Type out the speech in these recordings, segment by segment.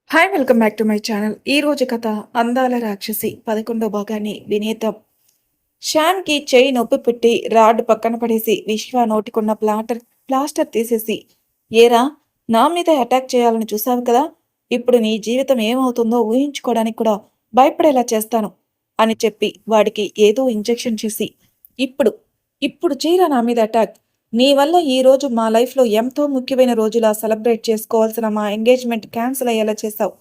Hi welcome back to my channel. ఈ రోజు కథ అందాల రాక్షసి 11వ భాగాన్ని వినేద్దాం. శ్యామ్కి చెయ్యి నొప్పి పెట్టి రాడ్ పక్కన పడేసి విశ్వ నోటికున్న ప్లాస్టర్ తీసేసి, ఏరా నా మీద అటాక్ చేయాలని చూసావు కదా, ఇప్పుడు నీ జీవితం ఏమవుతుందో ఊహించుకోవడానికి కూడా భయపడేలా చేస్తాను అని చెప్పి వాడికి ఏదో ఇంజెక్షన్ చేసి, ఇప్పుడు ఇప్పుడు చేయరా నా మీద అటాక్. నీ వల్ల ఈ రోజు మా లైఫ్లో ఎంతో ముఖ్యమైన రోజులా సెలబ్రేట్ చేసుకోవాల్సిన మా ఎంగేజ్మెంట్ క్యాన్సిల్ అయ్యేలా చేశావు.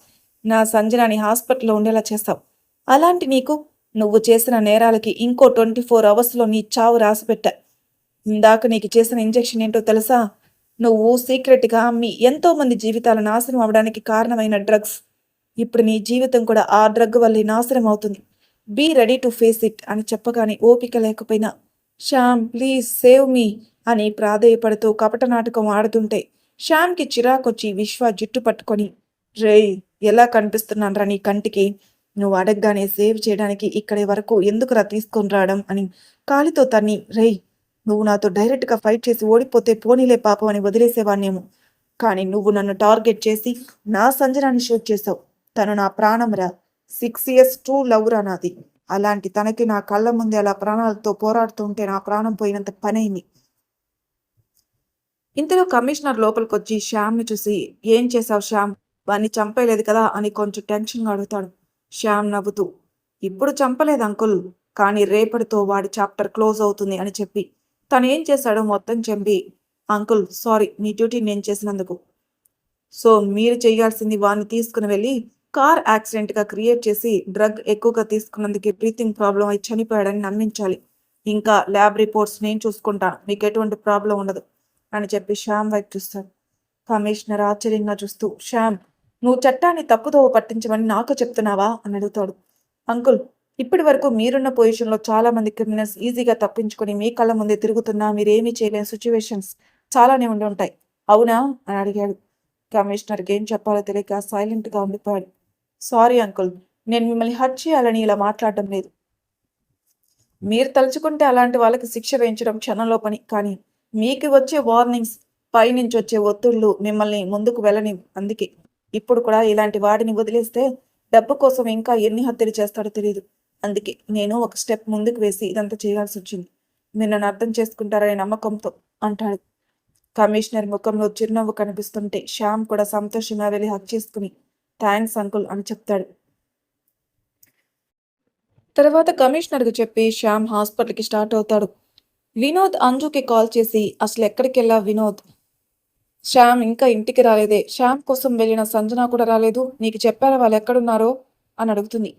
నా సంజనాని హాస్పిటల్లో ఉండేలా చేస్తావు. అలాంటి నీకు నువ్వు చేసిన నేరాలకి ఇంకో 24 అవర్స్లో నీ చావు రాసిపెట్టా. ఇందాక నీకు చేసిన ఇంజెక్షన్ ఏంటో తెలుసా? నువ్వు సీక్రెట్గా అమ్మి ఎంతో మంది జీవితాలు నాశనం అవడానికి కారణమైన డ్రగ్స్. ఇప్పుడు నీ జీవితం కూడా ఆ డ్రగ్ వల్లే నాశనం అవుతుంది. Be ready to face it అని చెప్పగానే ఓపిక లేకపోయినా, శ్యామ్ ప్లీజ్ సేవ్ మీ అని ప్రాధేయపడుతూ కపట నాటకం ఆడుతుంటే శ్యామ్కి చిరాకొచ్చి విశ్వ జుట్టు పట్టుకొని, రేయ్ ఎలా కనిపిస్తున్నానరా నీ కంటికి? నువ్వు అడగగానే సేవ్ చేయడానికి ఇక్కడి వరకు ఎందుకురా తీసుకొని రావడం అని కాలితో తన్ని, రేయ్ నువ్వు నాతో డైరెక్ట్గా ఫైట్ చేసి ఓడిపోతే పోనీలే పాపం అని వదిలేసేవాణ్ణేమో, కానీ నువ్వు నన్ను టార్గెట్ చేసి నా సంజనాన్ని షూట్ చేసావు. తను నా ప్రాణం రా. 6 years ట్రూ లవ్ రా నాది. అలాంటి తనకి నా కళ్ళ ముందే అలా ప్రాణాలతో పోరాడుతుంటే నా ప్రాణం పోయినంత పనైంది. ఇంతలో కమిషనర్ లోపలికొచ్చి శ్యామ్ని చూసి, ఏం చేశావు శ్యామ్? వాణ్ణి చంపేయలేదు కదా అని కొంచెం టెన్షన్గా అడుగుతాడు. శ్యామ్ నవ్వుతూ, ఇప్పుడు చంపలేదు అంకుల్, కానీ రేపటితో వాడి చాప్టర్ క్లోజ్ అవుతుంది అని చెప్పి తను ఏం చేశాడో మొత్తం చెప్పి, అంకుల్ సారీ మీ డ్యూటీ నేను చేసినందుకు. సో మీరు చేయాల్సింది వాడిని తీసుకుని వెళ్ళి కార్ యాక్సిడెంట్గా క్రియేట్ చేసి డ్రగ్ ఎక్కువగా తీసుకున్నందుకే బ్రీతింగ్ ప్రాబ్లం అయి చనిపోయాడని నమ్మించాలి. ఇంకా ల్యాబ్ రిపోర్ట్స్ నేను చూసుకుంటాను, మీకు ఎటువంటి ప్రాబ్లం ఉండదు అని చెప్పి శ్యామ్ వైపు చూస్తాడు. కమిషనర్ ఆశ్చర్యంగా చూస్తూ, శ్యామ్ నువ్వు చట్టాన్ని తప్పుదోవ పట్టించమని నాకు చెప్తున్నావా అని అడుగుతాడు. అంకుల్ ఇప్పటి వరకు మీరున్న పొజిషన్లో చాలా మంది క్రిమినల్స్ ఈజీగా తప్పించుకొని మీ కళ్ళ ముందే తిరుగుతున్నా మీరేమీ చేయలేని సిచ్యువేషన్స్ చాలానే ఉండి ఉంటాయి, అవునా అని అడిగాడు. కమిషనర్కి ఏం చెప్పాలో తెలియక సైలెంట్గా ఉండిపోయాడు. సారీ అంకుల్, నేను మిమ్మల్ని హర్ట్ చేయాలని ఇలా మాట్లాడటం లేదు. మీరు తలుచుకుంటే అలాంటి వాళ్ళకి శిక్ష వేయించడం క్షణంలో పని, కానీ మీకు వచ్చే వార్నింగ్స్, పైనుంచి వచ్చే ఒత్తిళ్లు మిమ్మల్ని ముందుకు వెళ్ళని. అందుకే ఇప్పుడు కూడా ఇలాంటి వాడిని వదిలేస్తే డబ్బు కోసం ఇంకా ఎన్ని హత్యలు చేస్తాడో తెలియదు. అందుకే నేను ఒక స్టెప్ ముందుకు వేసి ఇదంతా చేయాల్సి వచ్చింది. మీరు నన్ను అర్థం చేసుకుంటారనే నమ్మకంతో అంటాడు. కమిషనర్ ముఖంలో చిరునవ్వు కనిపిస్తుంటే శ్యామ్ కూడా సంతోషంగా వెళ్ళి హక్ చేసుకుని, థ్యాంక్స్ అంకుల్ అని చెప్తాడు. తర్వాత కమిషనర్కి చెప్పి శ్యామ్ హాస్పిటల్కి స్టార్ట్ అవుతాడు. వినోద్ అంజుకి కాల్ చేసి, అసలు ఎక్కడికి వెళ్ళా వినోద్? శ్యామ్ ఇంకా ఇంటికి రాలేదే. శ్యామ్ కోసం వెళ్ళిన సంజన కూడా రాలేదు. నీకు చెప్పారా వాళ్ళు ఎక్కడున్నారో అని అడుగుతుంది.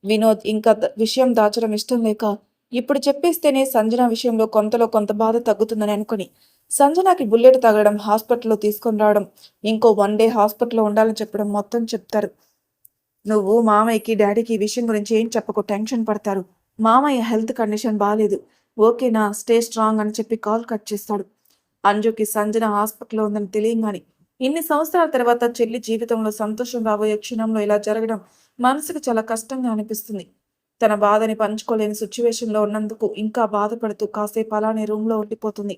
వినోద్ ఇంకా విషయం దాచడం ఇష్టం లేక, ఇప్పుడు చెప్పేస్తేనే సంజన విషయంలో కొంతలో కొంత బాధ తగ్గుతుందని అనుకుని సంజనకి బుల్లెట్ తగలడం, హాస్పిటల్లో తీసుకొని రావడం, ఇంకో 1 day హాస్పిటల్లో ఉండాలని చెప్పడం మొత్తం చెప్తారు. నువ్వు మామయ్యకి డాడీకి ఈ విషయం గురించి ఏం చెప్పకు, టెన్షన్ పడతారు. మామయ్య హెల్త్ కండిషన్ బాగాలేదు, ఓకేనా, స్టే స్ట్రాంగ్ అని చెప్పి కాల్ కట్ చేస్తాడు. అంజుకి సంజన హాస్పిటల్లో ఉందని తెలియంగాని ఇన్ని సంవత్సరాల తర్వాత చెల్లి జీవితంలో సంతోషం రాబోయే క్షణంలో ఇలా జరగడం మనసుకు చాలా కష్టంగా అనిపిస్తుంది. తన బాధని పంచుకోలేని సిచ్యువేషన్లో ఉన్నందుకు ఇంకా బాధపడుతూ కాసేపు అలానే రూమ్లో ఉండిపోతుంది.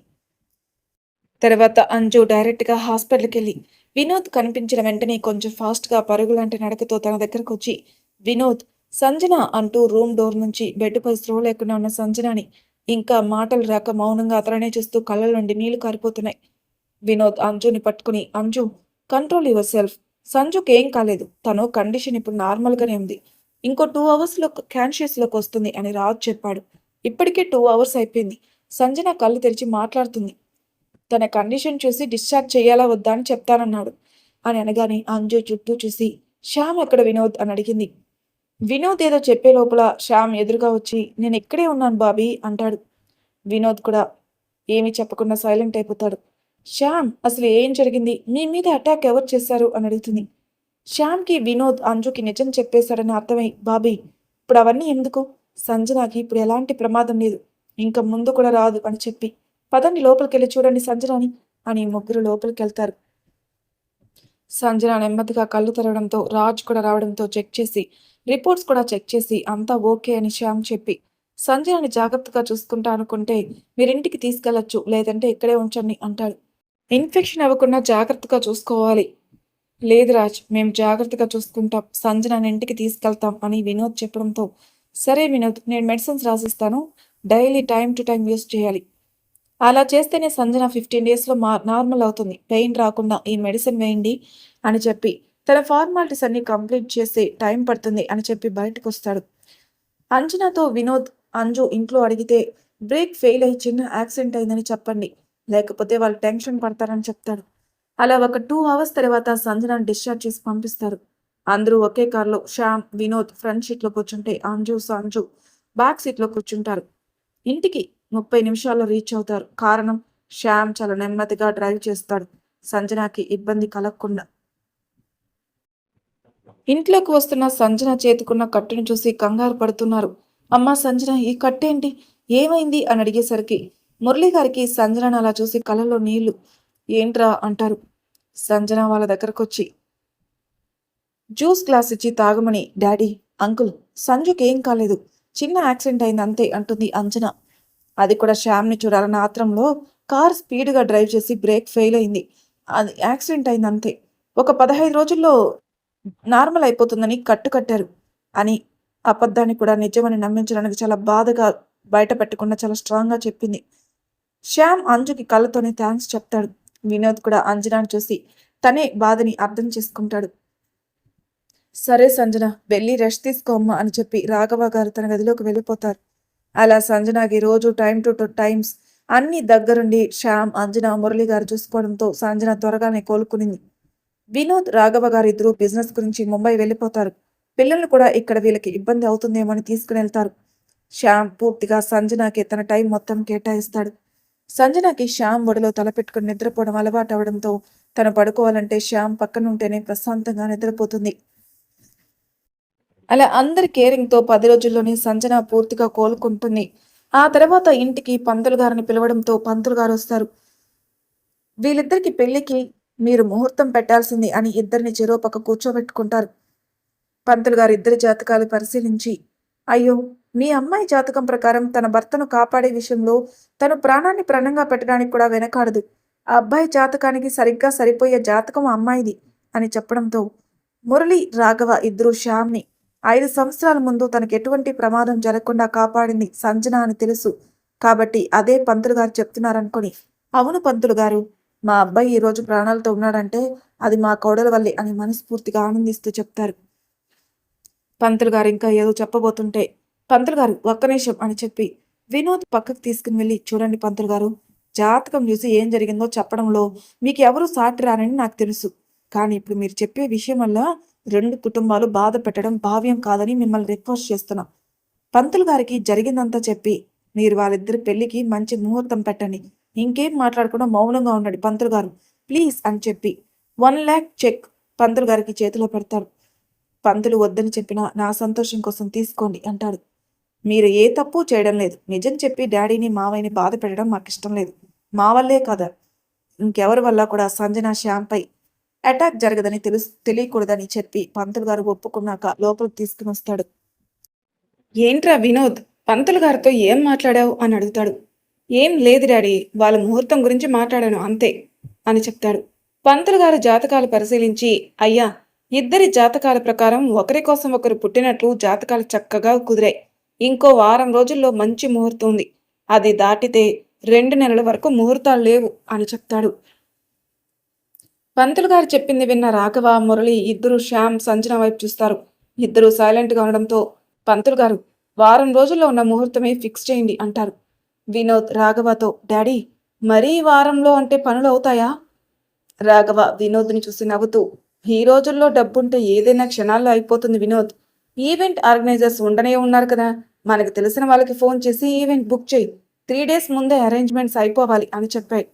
తర్వాత అంజు డైరెక్ట్గా హాస్పిటల్కి వెళ్ళి వినోద్ కనిపించిన వెంటనే కొంచెం ఫాస్ట్గా పరుగులాంటి నడకతో తన దగ్గరకు వచ్చి, వినోద్, సంజన అంటూ రూమ్ డోర్ నుంచి బెడ్పై స్లో లేకుండా ఉన్న సంజనాని ఇంకా మాటలు రాక మౌనంగా అతలనే చూస్తూ కళ్ళ నుండి నీళ్లు కారిపోతున్నాయి. వినోద్ అంజుని పట్టుకుని, అంజు కంట్రోల్ యువర్ సెల్ఫ్, సంజుకి ఏం కాలేదు, తను కండిషన్ ఇప్పుడు నార్మల్గానే ఉంది, ఇంకో 2 అవర్స్లో కాన్షియస్లోకి వస్తుంది అని రాజ్ చెప్పాడు. ఇప్పటికే 2 hours అయిపోయింది. సంజన కళ్ళు తెరిచి మాట్లాడుతుంది. తన కండిషన్ చూసి డిశ్చార్జ్ చేయాలా వద్దా అని చెప్తానన్నాడు అని అనగానే అంజు చుట్టూ చూసి, శ్యామ్ ఎక్కడ వినోద్ అని అడిగింది. వినోద్ ఏదో చెప్పే లోపల శ్యామ్ ఎదురుగా వచ్చి, నేను ఇక్కడే ఉన్నాను బాబీ అంటాడు. వినోద్ కూడా ఏమీ చెప్పకుండా సైలెంట్ అయిపోతాడు. శ్యామ్ అసలు ఏం జరిగింది, మీ మీద అటాక్ ఎవరు చేశారు అని అడుగుతుంది. శ్యామ్కి వినోద్ అంజుకి నిజం చెప్పేశాడని అర్థమై, బాబీ ఇప్పుడు అవన్నీ ఎందుకు, సంజనాకి ఇప్పుడు ఎలాంటి ప్రమాదం లేదు, ఇంకా ముందు కూడా రాదు అని చెప్పి, పదండి లోపలికెళ్ళి చూడండి సంజనాని అని ముగ్గురు లోపలికి వెళ్తారు. సంజన నెమ్మదిగా కళ్ళు తెరవడంతో రాజ్ కూడా రావడంతో చెక్ చేసి రిపోర్ట్స్ కూడా చెక్ చేసి అంతా ఓకే అని శ్యామ్ చెప్పి, సంజనని జాగ్రత్తగా చూసుకుంటా అనుకుంటే మీరింటికి తీసుకెళ్లొచ్చు, లేదంటే ఇక్కడే ఉంచండి అంటాడు. ఇన్ఫెక్షన్ అవ్వకుండా జాగ్రత్తగా చూసుకోవాలి, లేదు రాజ్, మేము జాగ్రత్తగా చూసుకుంటాం, సంజనాని ఇంటికి తీసుకెళ్తాం అని వినోద్ చెప్పడంతో, సరే వినోద్, నేను మెడిసిన్స్ రాసిస్తాను, daily time to time use చేయాలి. అలా చేస్తేనే సంజన 15 డేస్‌లో నార్మల్ అవుతుంది. పెయిన్ రాకుండా ఈ మెడిసిన్ వేయండి అని చెప్పి, తన ఫార్మాలిటీస్ అన్నీ కంప్లీట్ చేసి టైం పడుతుంది అని చెప్పి బయటకొస్తాడు. అంజనాతో వినోద్, అంజు ఇంట్లో అడిగితే బ్రేక్ ఫెయిల్ అయ్యి చిన్న యాక్సిడెంట్ అయిందని చెప్పండి. లేకపోతే వాళ్ళు టెన్షన్ పడతారని చెప్తాడు. అలా ఒక 2 అవర్స్ తర్వాత సంజనాని డిశ్చార్జ్ చేసి పంపిస్తారు. అందరూ ఒకే కార్‌లో శ్యామ్, వినోద్ ఫ్రంట్ సీట్‌లో కూర్చుంటే అంజు, సంజు బ్యాక్ సీట్‌లో కూర్చుంటారు. ఇంటికి 30 నిమిషాల్లో రీచ్ అవుతారు. కారణం శ్యామ్ చాలా నెమ్మదిగా డ్రైవ్ చేస్తాడు. సంజనాకి ఇబ్బంది కలగకుండా. ఇంట్లోకి వస్తున్న సంజన చేతికున్న కట్టును చూసి కంగారు పడుతున్నారు. అమ్మా సంజన, ఈ కట్టేంటి? ఏమైంది అని అడిగేసరికి మురళి గారికి సంజనను అలా చూసి కళ్ళలో నీళ్లు. ఏంట్రా అంటారు. సంజన వాళ్ళ దగ్గరకొచ్చి జ్యూస్ గ్లాస్ ఇచ్చి తాగమని, డాడీ, అంకుల్, సంజుకి ఏం కాలేదు, చిన్న యాక్సిడెంట్ అయింది అంతే అంటుంది అంజన. అది కూడా శ్యామ్ని చూడాలన్న ఆత్రంలో కార్ స్పీడ్గా డ్రైవ్ చేసి బ్రేక్ ఫెయిల్ అయింది. అది యాక్సిడెంట్ అయింది అంతే. ఒక 15 రోజుల్లో నార్మల్ అయిపోతుందని కట్టు కట్టారు అని అబద్ధాన్ని కూడా నిజమని నమ్మించడానికి చాలా బాధగా బయట పెట్టకుండా చాలా స్ట్రాంగ్గా చెప్పింది. శ్యామ్ అంజుకి కళ్ళతోనే థ్యాంక్స్ చెప్తాడు. వినోద్ కూడా అంజనాని చూసి తనే బాధని అర్థం చేసుకుంటాడు. సరే సంజన, వెళ్ళి రెస్ట్ తీసుకో అమ్మా అని చెప్పి రాఘవ గారు తన గదిలోకి వెళ్ళిపోతారు. అలా సంజనాకి రోజు టైం టు టైమ్స్ అన్ని దగ్గరుండి శ్యామ్, అంజన, మురళి గారు చూసుకోవడంతో సంజన త్వరగానే కోలుకునింది. వినోద్, రాఘవ గారు ఇద్దరు బిజినెస్ గురించి ముంబై వెళ్ళిపోతారు. పిల్లల్ని కూడా ఇక్కడ వీళ్ళకి ఇబ్బంది అవుతుందేమో అని తీసుకుని వెళ్తారు. శ్యామ్ పూర్తిగా సంజనాకి తన టైం మొత్తం కేటాయిస్తాడు. సంజనాకి శ్యామ్ ఒడిలో తలపెట్టుకుని నిద్రపోవడం అలవాటు అవడంతో తను పడుకోవాలంటే శ్యామ్ పక్కనుంటేనే ప్రశాంతంగా నిద్రపోతుంది. అలా అందరి కేరింగ్తో 10 రోజుల్లోనే సంజన పూర్తిగా కోలుకుంటుంది. ఆ తర్వాత ఇంటికి పంతులు గారిని పిలవడంతో పంతులు గారు వస్తారు. వీళ్ళిద్దరికి పెళ్లికి మీరు ముహూర్తం పెట్టాల్సింది అని ఇద్దరిని చెరో పక్క కూర్చోబెట్టుకుంటారు. పంతులు గారు ఇద్దరి జాతకాలు పరిశీలించి, అయ్యో, మీ అమ్మాయి జాతకం ప్రకారం తన భర్తను కాపాడే విషయంలో తను ప్రాణాన్ని ప్రణంగా పెట్టడానికి కూడా వెనకాడదు. ఆ అబ్బాయి జాతకానికి సరిగ్గా సరిపోయే జాతకం అమ్మాయిది అని చెప్పడంతో మురళి, రాఘవ ఇద్దరు శ్యామ్ని 5 సంవత్సరాల ముందు తనకు ఎటువంటి ప్రమాదం జరగకుండా కాపాడింది సంజన అని తెలుసు. కాబట్టి అదే పంతులు గారు చెప్తున్నారనుకొని, అవును పంతులు గారు, మా అబ్బాయి ఈరోజు ప్రాణాలతో ఉన్నాడంటే అది మా కోడల వల్లే అని మనస్ఫూర్తిగా ఆనందిస్తూ చెప్తారు. పంతులు గారు ఇంకా ఏదో చెప్పబోతుంటే, పంతులు గారు ఒక్క నిమిషం అని చెప్పి వినోద్ పక్కకు తీసుకుని వెళ్ళి, చూడండి పంతులు గారు, జాతకం చూసి ఏం జరిగిందో చెప్పడంలో మీకు ఎవరు సాటి రారని నాకు తెలుసు. కానీ ఇప్పుడు మీరు చెప్పే విషయం వల్ల 2 కుటుంబాలు బాధ పెట్టడం భావ్యం కాదని మిమ్మల్ని రిక్వెస్ట్ చేస్తున్నా. పంతులు గారికి జరిగిందంతా చెప్పి మీరు వాళ్ళిద్దరి పెళ్లికి మంచి ముహూర్తం పెట్టండి. ఇంకేం మాట్లాడకుండా మౌనంగా ఉండండి పంతులు గారు, ప్లీజ్ అని చెప్పి 1 lakh చెక్ పంతులు గారికి చేతిలో పెడతారు. పంతులు వద్దని చెప్పినా నా సంతోషం కోసం తీసుకోండి అంటాడు. మీరు ఏ తప్పు చేయడం లేదు. నిజం చెప్పి డాడీని, మావయ్యని బాధ పెట్టడం మాకు ఇష్టం లేదు. మా వల్లే కదా, ఇంకెవరి వల్ల కూడా సంజన శ్యామ్పై అటాక్ జరగదని తెలియకూడదని చెప్పి పంతులు గారు ఒప్పుకున్నాక లోపలికి తీసుకుని వస్తాడు. ఏంట్రా వినోద్, పంతులు గారితో ఏం మాట్లాడావు అని అడుగుతాడు. ఏం లేదు డాడీ, వాళ్ళ ముహూర్తం గురించి మాట్లాడాను అంతే అని చెప్తాడు. పంతులు గారు జాతకాలు పరిశీలించి, అయ్యా, ఇద్దరి జాతకాల ప్రకారం ఒకరి కోసం ఒకరు పుట్టినట్లు జాతకాలు చక్కగా కుదిరాయి. ఇంకో వారం రోజుల్లో మంచి ముహూర్తం ఉంది. అది దాటితే 2 నెలల వరకు ముహూర్తాలు లేవు అని చెప్తాడు. పంతులు గారు చెప్పింది విన్న రాఘవ, మురళి ఇద్దరు శ్యామ్, సంజన వైపు చూస్తారు. ఇద్దరు సైలెంట్గా ఉండడంతో పంతులు గారు వారం రోజుల్లో ఉన్న ముహూర్తమే ఫిక్స్ చేయండి అంటారు. వినోద్ రాఘవతో, డాడీ, మరీ వారంలో అంటే పనులు అవుతాయా? రాఘవ వినోద్ని చూసి నవ్వుతూ, ఈ రోజుల్లో డబ్బుంటే ఏదైనా క్షణాల్లో అయిపోతుంది వినోద్. ఈవెంట్ ఆర్గనైజర్స్ ఉండనే ఉన్నారు కదా, మనకు తెలిసిన వాళ్ళకి ఫోన్ చేసి ఈవెంట్ బుక్ చేయి. 3 days ముందే అరేంజ్మెంట్స్ అయిపోవాలి అని చెప్పాయి.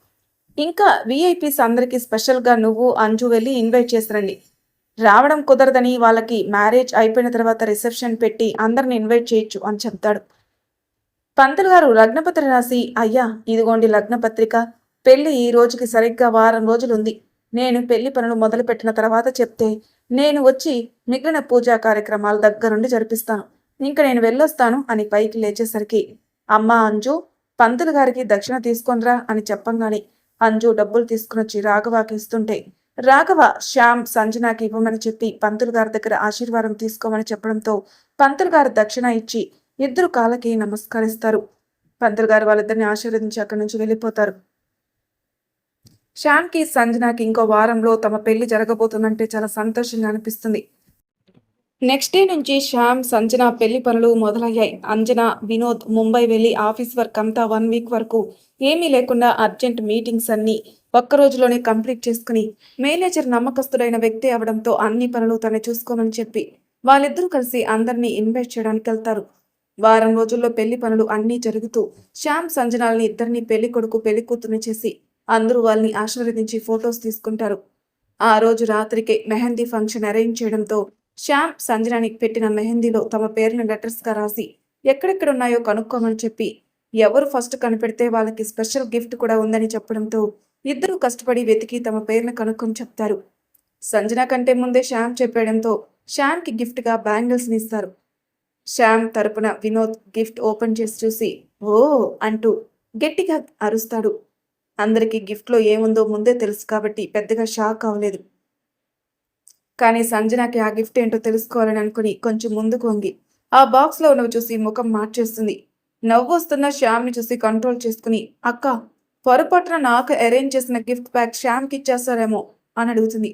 ఇంకా విఐపీస్ అందరికీ స్పెషల్గా నువ్వు, అంజు వెళ్ళి ఇన్వైట్ చేసిరండి. రావడం కుదరదని వాళ్ళకి మ్యారేజ్ అయిపోయిన తర్వాత రిసెప్షన్ పెట్టి అందరిని ఇన్వైట్ చేయొచ్చు అని చెప్తాడు. పంతులు గారు లగ్నపత్రిక రాసి, అయ్యా, ఇదిగోండి లగ్నపత్రిక. పెళ్లి ఈ రోజుకి సరిగ్గా వారం రోజులుంది. నేను పెళ్లి పనులు మొదలుపెట్టిన తర్వాత చెప్తే నేను వచ్చి మిగిలిన పూజా కార్యక్రమాలు దగ్గరుండి జరిపిస్తాను. ఇంక నేను వెళ్ళొస్తాను అని పైకి లేచేసరికి, అమ్మా అంజు, పంతులు గారికి దక్షిణ తీసుకొనిరా అని చెప్పంగానే అంజు డబ్బులు తీసుకునొచ్చి రాఘవాకి ఇస్తుంటే రాఘవ శ్యామ్ సంజనాకి ఇవ్వమని చెప్పి పంతులు గారి దగ్గర ఆశీర్వాదం తీసుకోమని చెప్పడంతో పంతులు గారు దక్షిణ ఇచ్చి ఇద్దరు కాళ్ళకి నమస్కరిస్తారు. పంతులు గారు వాళ్ళిద్దరిని ఆశీర్వదించి అక్కడి నుంచి వెళ్ళిపోతారు. శ్యామ్కి సంజనాకి ఇంకో వారంలో తమ పెళ్లి జరగబోతుందంటే చాలా సంతోషంగా అనిపిస్తుంది. నెక్స్ట్ డే నుంచి శ్యామ్ సంజన పెళ్లి పనులు మొదలయ్యాయి. అంజన వినోద్ ముంబై వెళ్లి ఆఫీస్ వర్క్ అంతా 1 వీక్ వరకు ఏమీ లేకుండా అర్జెంట్ మీటింగ్స్ అన్ని ఒక్క రోజులోనే కంప్లీట్ చేసుకుని మేనేజర్ నమ్మకస్తుడైన వ్యక్తి అవడంతో అన్ని పనులు తనే చూసుకోమని చెప్పి వాళ్ళిద్దరూ కలిసి అందరినీ ఇన్వైట్ చేయడానికి వెళ్తారు. వారం రోజుల్లో పెళ్లి పనులు అన్నీ జరుగుతూ శ్యామ్ సంజనాల్ని ఇద్దరిని పెళ్లి కొడుకు పెళ్లి కూతుర్ని చేసి అందరూ వాళ్ళని ఆశీర్వదించి ఫొటోస్ తీసుకుంటారు. ఆ రోజు రాత్రికి మెహందీ ఫంక్షన్ అరేంజ్ చేయడంతో శ్యామ్ సంజనానికి పెట్టిన మెహందీలో తమ పేరును లెటర్స్గా రాసి ఎక్కడెక్కడున్నాయో కనుక్కోమని చెప్పి ఎవరు ఫస్ట్ కనిపెడితే వాళ్ళకి స్పెషల్ గిఫ్ట్ కూడా ఉందని చెప్పడంతో ఇద్దరూ కష్టపడి వెతికి తమ పేరును కనుక్కొని చెప్తారు. సంజన కంటే ముందే శ్యామ్ చెప్పేయడంతో శ్యామ్కి గిఫ్ట్గా బ్యాంగిల్స్ని ఇస్తారు. శ్యామ్ తరపున వినోద్ గిఫ్ట్ ఓపెన్ చేసి చూసి ఓ అంటూ గట్టిగా అరుస్తాడు. అందరికీ గిఫ్ట్లో ఏముందో ముందే తెలుసు కాబట్టి పెద్దగా షాక్ అవ్వలేదు. కానీ సంజనాకి ఆ గిఫ్ట్ ఏంటో తెలుసుకోవాలని అనుకుని కొంచెం ముందుకు వంగి ఆ బాక్స్లో ఉన్నవి చూసి ముఖం మార్చేస్తుంది. నవ్వు వస్తున్న శ్యామ్ని చూసి కంట్రోల్ చేసుకుని అక్క పొరపాటున నాకు అరేంజ్ చేసిన గిఫ్ట్ ప్యాక్ శ్యామ్కి ఇచ్చేస్తారేమో అని అడుగుతుంది.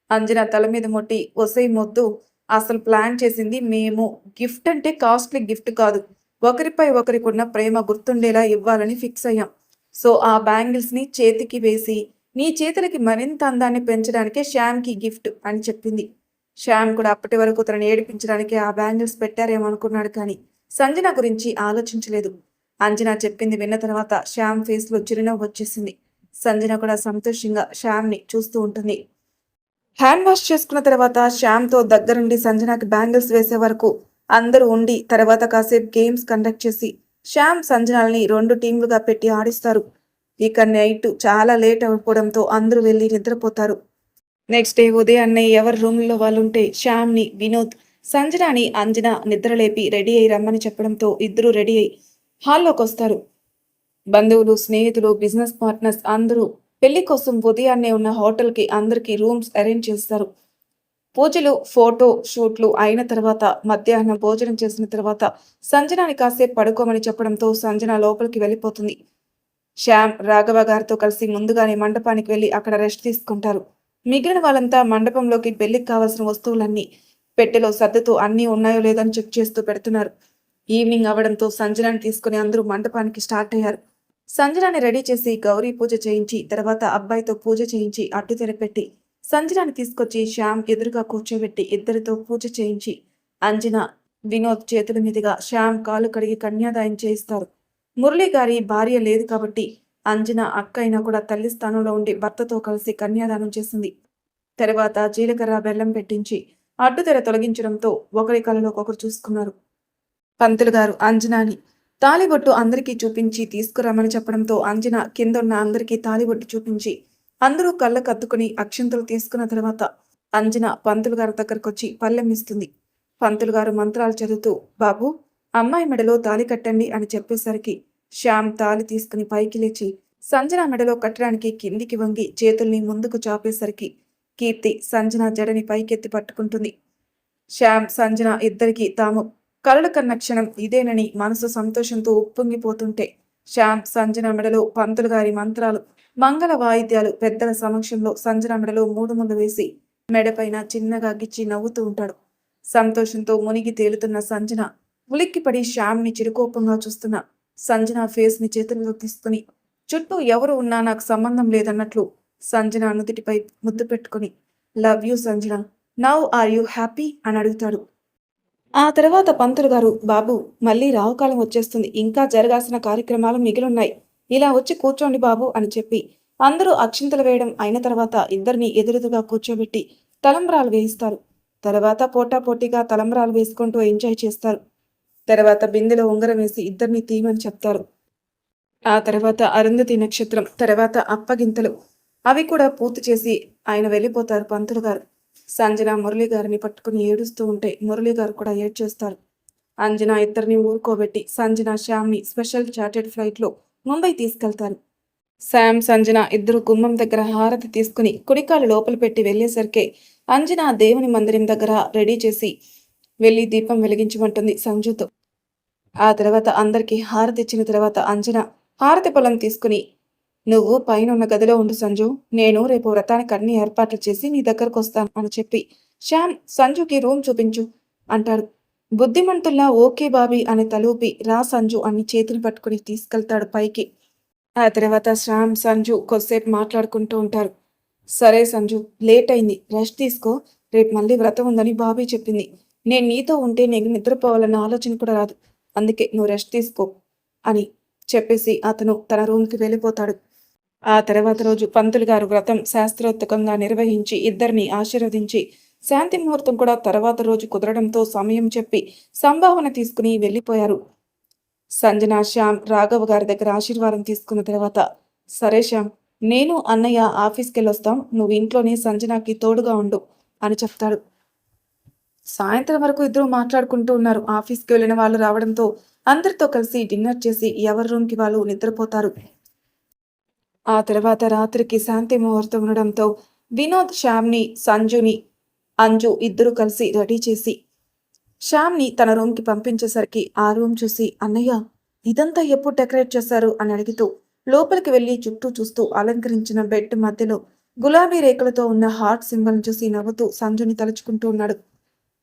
అంజన తల మీద మొట్టి ఒసై మొద్దు, అసలు ప్లాన్ చేసింది మేము. గిఫ్ట్ అంటే కాస్ట్లీ గిఫ్ట్ కాదు, ఒకరిపై ఒకరికున్న ప్రేమ గుర్తుండేలా ఇవ్వాలని ఫిక్స్ అయ్యాం. సో ఆ బ్యాంగిల్స్ని చేతికి వేసి నీ చేతులకి మరింత అందాన్ని పెంచడానికే శ్యామ్కి గిఫ్ట్ అని చెప్పింది. శ్యామ్ కూడా అప్పటి వరకు తనని ఏడిపించడానికి ఆ బ్యాంగిల్స్ పెట్టారేమో అనుకున్నాడు, కానీ సంజన గురించి ఆలోచించలేదు. అంజనా చెప్పింది విన్న తర్వాత శ్యామ్ ఫేస్లో చిరునవ్వు వచ్చేసింది. సంజన కూడా సంతోషంగా శ్యామ్ని చూస్తూ ఉంటుంది. హ్యాండ్ వాష్ చేసుకున్న తర్వాత శ్యామ్తో దగ్గరుండి సంజనాకి బ్యాంగిల్స్ వేసే వరకు అందరూ ఉండి తర్వాత కాసేపు గేమ్స్ కండక్ట్ చేసి శ్యామ్ సంజనాల్ని 2 టీంలుగా పెట్టి ఆడిస్తారు. ఇక నైట్ చాలా లేట్ అయిపోవడంతో అందరూ వెళ్ళి నిద్రపోతారు. నెక్స్ట్ డే ఉదయాన్నే ఎవరి రూమ్లో వాళ్ళుంటే శ్యామ్ని వినోద్ సంజనాని అంజన నిద్రలేపి రెడీ అయి రమ్మని చెప్పడంతో ఇద్దరూ రెడీ అయి హాల్లోకి వస్తారు. బంధువులు, స్నేహితులు, బిజినెస్ పార్ట్నర్స్ అందరూ పెళ్లి కోసం ఉదయాన్నే ఉన్న హోటల్కి అందరికీ రూమ్స్ అరేంజ్ చేస్తారు. పూజలు, ఫోటో షూట్లు అయిన తర్వాత మధ్యాహ్నం భోజనం చేసిన తర్వాత సంజనాని కాసేపు పడుకోమని చెప్పడంతో సంజన లోపలికి వెళ్ళిపోతుంది. శ్యామ్ రాఘవ గారితో కలిసి ముందుగానే మండపానికి వెళ్ళి అక్కడ రెస్ట్ తీసుకుంటారు. మిగిలిన వాళ్ళంతా మండపంలోకి పెళ్లికి కావాల్సిన వస్తువులన్నీ పెట్టెలో సర్దుతూ అన్నీ ఉన్నాయో లేదని చెక్ చేస్తూ పెడుతున్నారు. ఈవినింగ్ అవడంతో సంజనాని తీసుకుని అందరూ మండపానికి స్టార్ట్ అయ్యారు. సంజనాని రెడీ చేసి గౌరీ పూజ చేయించి తర్వాత అబ్బాయితో పూజ చేయించి అడ్డు తెరపెట్టి సంజనాని తీసుకొచ్చి శ్యామ్ ఎదురుగా కూర్చోబెట్టి ఇద్దరితో పూజ చేయించి అంజన, వినోద్ చేతుల మీదుగా శ్యామ్ కాలు కడిగి కన్యాదాయం చేయిస్తారు. మురళి గారి భార్య లేదు కాబట్టి అంజన అక్క అయినా కూడా తల్లి స్థానంలో ఉండి భర్తతో కలిసి కన్యాదానం చేసింది. తర్వాత జీలకర్ర బెల్లం పెట్టించి అడ్డుతెర తొలగించడంతో ఒకరి కళ్ళలోకొకరు చూసుకున్నారు. పంతులు గారు అంజనాని తాళిబొట్టు అందరికీ చూపించి తీసుకురమ్మని చెప్పడంతో అంజన కిందున్న అందరికీ తాళిబొట్టు చూపించి అందరూ కళ్ళకు అద్దుకుని అక్షంతలు తీసుకున్న తర్వాత అంజన పంతులు గారి దగ్గరకొచ్చి పళ్ళెం ఇస్తుంది. పంతులు గారు మంత్రాలు చదువుతూ బాబు అమ్మాయి మెడలో తాళి కట్టండి అని చెప్పేసరికి శ్యామ్ తాళి తీసుకుని పైకి లేచి సంజన మెడలో కట్టడానికి కిందికి వంగి చేతుల్ని ముందుకు చాపేసరికి కీర్తి సంజన జడని పైకెత్తి పట్టుకుంటుంది. శ్యామ్, సంజన ఇద్దరికి తాము కలలు కన్న క్షణం ఇదేనని మనసు సంతోషంతో ఉప్పొంగిపోతుంటే శ్యామ్ సంజన మెడలో పంతులు గారి మంత్రాలు, మంగళ వాయిద్యాలు పెద్దల సమక్షంలో సంజన మెడలో 3 ముళ్ళు వేసి మెడపైన చిన్నగా గిచ్చి నవ్వుతూ ఉంటాడు. సంతోషంతో మునిగి తేలుతున్న సంజన ఉలిక్కిపడి శ్యామ్ని చిరుకోపంగా చూస్తున్న సంజన ఫేస్ ని చేతుల్లో తీసుకుని చుట్టూ ఎవరు ఉన్నా నాకు సంబంధం లేదన్నట్లు సంజన నుదుటిపై ముద్దు పెట్టుకుని love you Sanjana, now are you happy అని అడుగుతాడు. ఆ తర్వాత పంతులు గారు బాబు మళ్ళీ రావుకాలం వచ్చేస్తుంది, ఇంకా జరగాల్సిన కార్యక్రమాలు మిగిలిన్నాయి, ఇలా వచ్చి కూర్చోండి బాబు అని చెప్పి అందరూ అక్షింతలు వేయడం అయిన తర్వాత ఇద్దరిని ఎదురెదురుగా కూర్చోబెట్టి తలంబ్రాలు వేయిస్తారు. తర్వాత పోటాపోటీగా తలంబ్రాలు వేసుకుంటూ ఎంజాయ్ చేస్తారు. తర్వాత బిందెలో ఉంగరం వేసి ఇద్దరిని తీయమని చెప్తారు. ఆ తర్వాత అరుంధతి నక్షత్రం, తర్వాత అప్పగింతలు అవి కూడా పూర్తి చేసి ఆయన వెళ్ళిపోతారు పంతులు గారు. సంజన మురళి గారిని పట్టుకుని ఏడుస్తూ ఉంటే మురళి గారు కూడా ఏడ్చేస్తారు. అంజన ఇద్దరిని ఊరుకోబెట్టి సంజన శ్యామ్ని స్పెషల్ చార్టెడ్ ఫ్లైట్లో ముంబై తీసుకెళ్తారు. శామ్, సంజన ఇద్దరు గుమ్మం దగ్గర హారతి తీసుకుని కుడికాలు లోపల పెట్టి వెళ్ళేసరికి అంజన దేవుని మందిరం దగ్గర రెడీ చేసి వెళ్ళి దీపం వెలిగించమంటుంది సంజుతో. ఆ తర్వాత అందరికీ హారతి ఇచ్చిన తర్వాత అంజన హారతి పొలం తీసుకుని, నువ్వు పైన ఉన్న గదిలో ఉండు సంజు, నేను రేపు వ్రతానికి అన్ని ఏర్పాట్లు చేసి నీ దగ్గరకు వస్తాను అని చెప్పి శ్యామ్ సంజుకి రూమ్ చూపించు అంటాడు. బుద్ధిమంతుల్లా ఓకే బాబీ అని తలూపి రా సంజు అని చేతిని పట్టుకుని తీసుకెళ్తాడు పైకి. ఆ తర్వాత శ్యామ్, సంజు కొద్దిసేపు మాట్లాడుకుంటూ ఉంటారు. సరే సంజు, లేట్ అయింది, రెస్ట్ తీసుకో, రేపు మళ్ళీ వ్రతం ఉందని బాబీ చెప్పింది. నేను నీతో ఉంటే నీకు నిద్రపోవాలన్న ఆలోచన కూడా రాదు, అందుకే నువ్వు రెస్ట్ తీసుకో అని చెప్పేసి అతను తన రూమ్కి వెళ్ళిపోతాడు. ఆ తర్వాత రోజు పంతులు గారు వ్రతం శాస్త్రోక్తంగా నిర్వహించి ఇద్దరిని ఆశీర్వదించి శాంతి ముహూర్తం కూడా తర్వాత రోజు కుదరడంతో సమయం చెప్పి సంభావన తీసుకుని వెళ్ళిపోయారు. సంజన, శ్యామ్ రాఘవ్ గారి దగ్గర ఆశీర్వాదం తీసుకున్న తర్వాత, సరే శ్యామ్, నేను అన్నయ్య ఆఫీస్కి వెళ్ళొస్తాం, నువ్వు ఇంట్లోనే సంజనాకి తోడుగా ఉండు అని చెప్తాడు. సాయంత్రం వరకు ఇద్దరు మాట్లాడుకుంటూ ఉన్నారు. ఆఫీస్కి వెళ్ళిన వాళ్ళు రావడంతో అందరితో కలిసి డిన్నర్ చేసి ఎవరి రూమ్కి వాళ్ళు నిద్రపోతారు. ఆ తర్వాత రాత్రికి శాంతి ముహూర్తం ఉండడంతో వినోద్ శ్యామ్ని, సంజుని, అంజు ఇద్దరు కలిసి రెడీ చేసి శ్యామ్ని తన రూమ్కి పంపించేసరికి ఆ రూమ్ చూసి, అన్నయ్య ఇదంతా ఎప్పుడు డెకరేట్ చేశారు అని అడిగితూ లోపలికి వెళ్ళి చుట్టూ చూస్తూ అలంకరించిన బెడ్ మధ్యలో గులాబీ రేకులతో ఉన్న హార్ట్ సింబల్ని చూసి నవ్వుతూ సంజుని తలుచుకుంటూ ఉన్నాడు.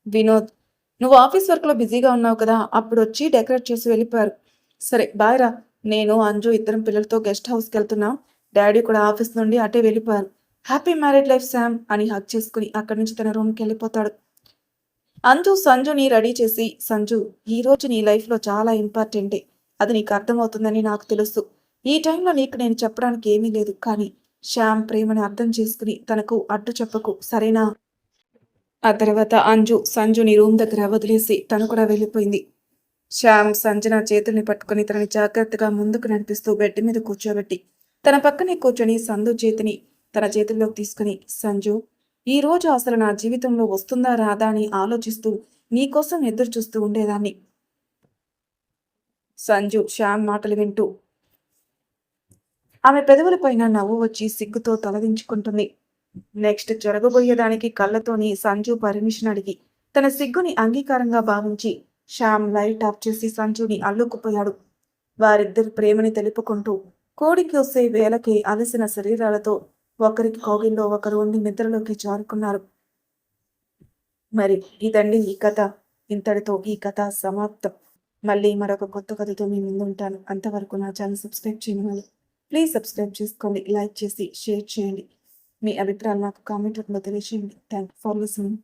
వినోద్, నువ్వు ఆఫీస్ వర్క్లో బిజీగా ఉన్నావు కదా, అప్పుడు వచ్చి డెకరేట్ చేసి వెళ్ళిపోయారు. సరే బాయ్ రా, నేను అంజు ఇద్దరం పిల్లలతో గెస్ట్ హౌస్కి వెళ్తున్నాం, డాడీ కూడా ఆఫీస్ నుండి అటే వెళ్ళిపోయారు. హ్యాపీ మ్యారీడ్ లైఫ్ శామ్ అని హక్ చేసుకుని అక్కడి నుంచి తన రూమ్కి వెళ్ళిపోతాడు. అంజు సంజుని రెడీ చేసి, సంజు, ఈరోజు నీ లైఫ్లో చాలా ఇంపార్టెంటే, అది నీకు అర్థమవుతుందని నాకు తెలుసు. ఈ టైంలో నీకు నేను చెప్పడానికి ఏమీ లేదు, కానీ శ్యామ్ ప్రేమని అర్థం చేసుకుని తనకు అడ్డు చెప్పకు, సరేనా? ఆ తర్వాత అంజు సంజుని రూమ్ దగ్గర వదిలేసి తను కూడా వెళ్ళిపోయింది. శ్యామ్ సంజన చేతుల్ని పట్టుకుని తనని జాగ్రత్తగా ముందుకు నడిపిస్తూ బెడ్ మీద కూర్చోబెట్టి తన పక్కనే కూర్చొని సంజు చేతిని తన చేతుల్లోకి తీసుకుని, సంజు, ఈ రోజు అసలు నా జీవితంలో వస్తుందా రాదా అని ఆలోచిస్తూ నీకోసం ఎదురు చూస్తూ ఉండేదాన్ని. సంజు శ్యామ్ మాటలు వింటూ ఆమె పెదవులపైన నవ్వు వచ్చి సిగ్గుతో తలదించుకుంటుంది. నెక్స్ట్ జరగబోయేదానికి కళ్ళతోని సంజు పర్మిషన్ అడిగి తన సిగ్గుని అంగీకారంగా భావించి శ్యామ్ లైట్ ఆఫ్ చేసి సంజుని అల్లుకుపోయాడు. వారిద్దరు ప్రేమని తెలుపుకుంటూ కోడికి వస్తే వేలకి అలసిన శరీరాలతో ఒకరికి కోగిల్లో ఒకరు ఉండి నిద్రలోకి జారుకున్నారు. మరి ఇదండి ఈ కథ. ఇంతటితో ఈ కథ సమాప్తం. మళ్ళీ మరొక కొత్త కథతో మీ ముందుంటాను. అంతవరకు నా ఛానల్ సబ్స్క్రైబ్ చేయమని ప్లీజ్ సబ్స్క్రైబ్ చేసుకోండి, లైక్ చేసి షేర్ చేయండి. మీ అభిప్రాయాలు నాకు కామెంట్ రూపంలో తెలియజేయండి. Thank for listening.